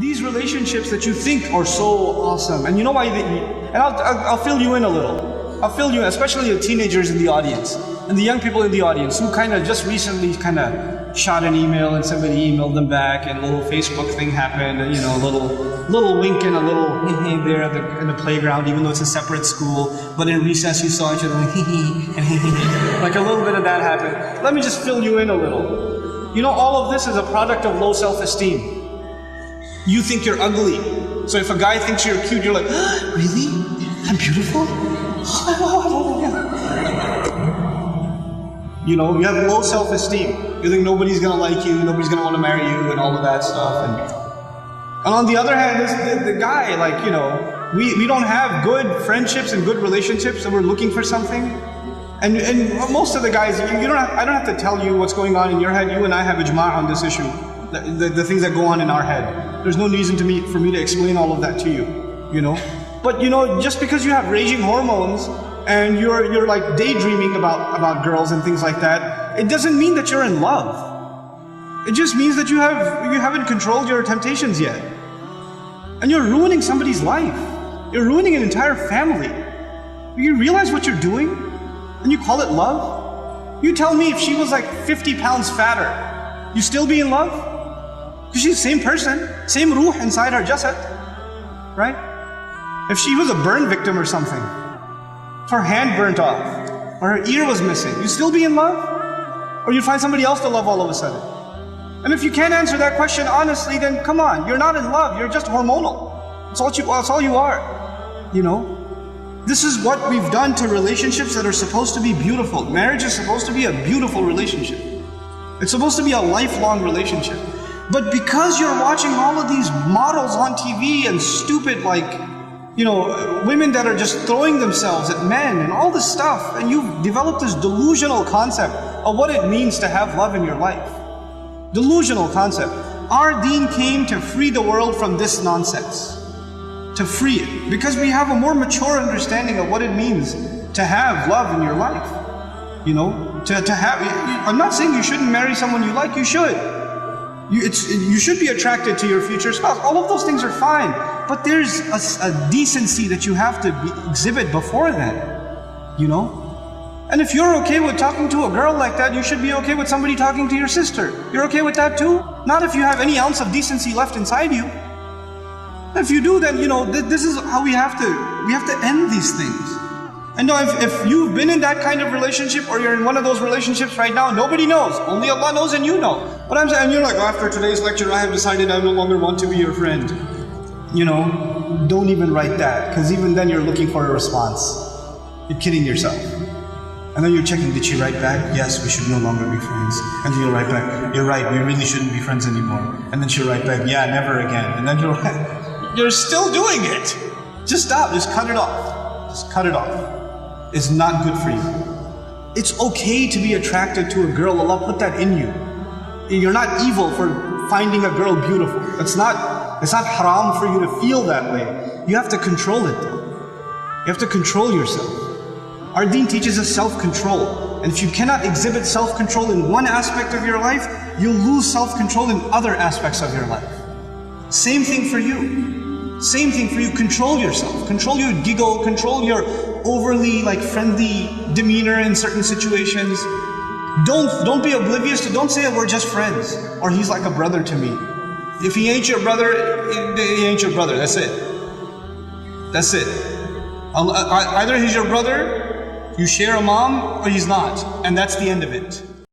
These relationships that you think are so awesome, and you know why? And I'll fill you in a little. I'll fill you in, especially the teenagers in the audience and the young people in the audience who kind of just recently kind of shot an email and somebody emailed them back, and a little Facebook thing happened, and a little wink and a little there in the playground, even though it's a separate school. But in recess you saw each other and like a little bit of that happened. Let me just fill you in a little. All of this is a product of low self-esteem. You think you're ugly. So if a guy thinks you're cute, you're like, really? I'm beautiful? You have low self-esteem. You think nobody's gonna like you, nobody's gonna want to marry you, and all of that stuff. And on the other hand, the guy, we don't have good friendships and good relationships, and we're looking for something. And most of the guys, I don't have to tell you what's going on in your head. You and I have ijma' on this issue. The things that go on in our head. There's no reason for me to explain all of that to you, But just because you have raging hormones and you're like daydreaming about girls and things like that, it doesn't mean that you're in love. It just means that you haven't controlled your temptations yet. And you're ruining somebody's life. You're ruining an entire family. You realize what you're doing? And you call it love? You tell me, if she was like 50 pounds fatter, you still be in love? Because she's the same person, same ruh inside her jasad, right? If she was a burn victim or something, if her hand burnt off, or her ear was missing, you still be in love? Or you'd find somebody else to love all of a sudden? And if you can't answer that question honestly, then come on, you're not in love, you're just hormonal. That's all you are, This is what we've done to relationships that are supposed to be beautiful. Marriage is supposed to be a beautiful relationship. It's supposed to be a lifelong relationship. But because you're watching all of these models on TV and stupid women that are just throwing themselves at men and all this stuff, and you've developed this delusional concept of what it means to have love in your life. Delusional concept. Our deen came to free the world from this nonsense. To free it. Because we have a more mature understanding of what it means to have love in your life. I'm not saying you shouldn't marry someone you like, you should. You should be attracted to your future spouse. All of those things are fine. But there's a decency that you have to exhibit before then. And if you're okay with talking to a girl like that, you should be okay with somebody talking to your sister. You're okay with that too? Not if you have any ounce of decency left inside you. If you do, then this is how we have to end these things. And if you've been in that kind of relationship, or you're in one of those relationships right now, nobody knows. Only Allah knows, and you know. But I'm saying, you're like, after today's lecture, I have decided I no longer want to be your friend. Don't even write that, because even then you're looking for a response. You're kidding yourself. And then you're checking, did she write back? Yes, we should no longer be friends. And then you'll write back, you're right, we really shouldn't be friends anymore. And then she'll write back, yeah, never again. And then you're still doing it. Just stop, just cut it off. Just cut it off. It's not good for you. It's okay to be attracted to a girl. Allah put that in you. You're not evil for finding a girl beautiful. It's not haram for you to feel that way. You have to control it though. You have to control yourself. Our deen teaches us self-control. And if you cannot exhibit self-control in one aspect of your life, you'll lose self-control in other aspects of your life. Same thing for you. Same thing for you. Control yourself. Control your giggle. Control your overly friendly demeanor in certain situations. Don't be oblivious to, don't say we're just friends, or he's like a brother to me. If he ain't your brother, he ain't your brother. That's it. That's it. Either he's your brother, you share a mom, or he's not. And that's the end of it.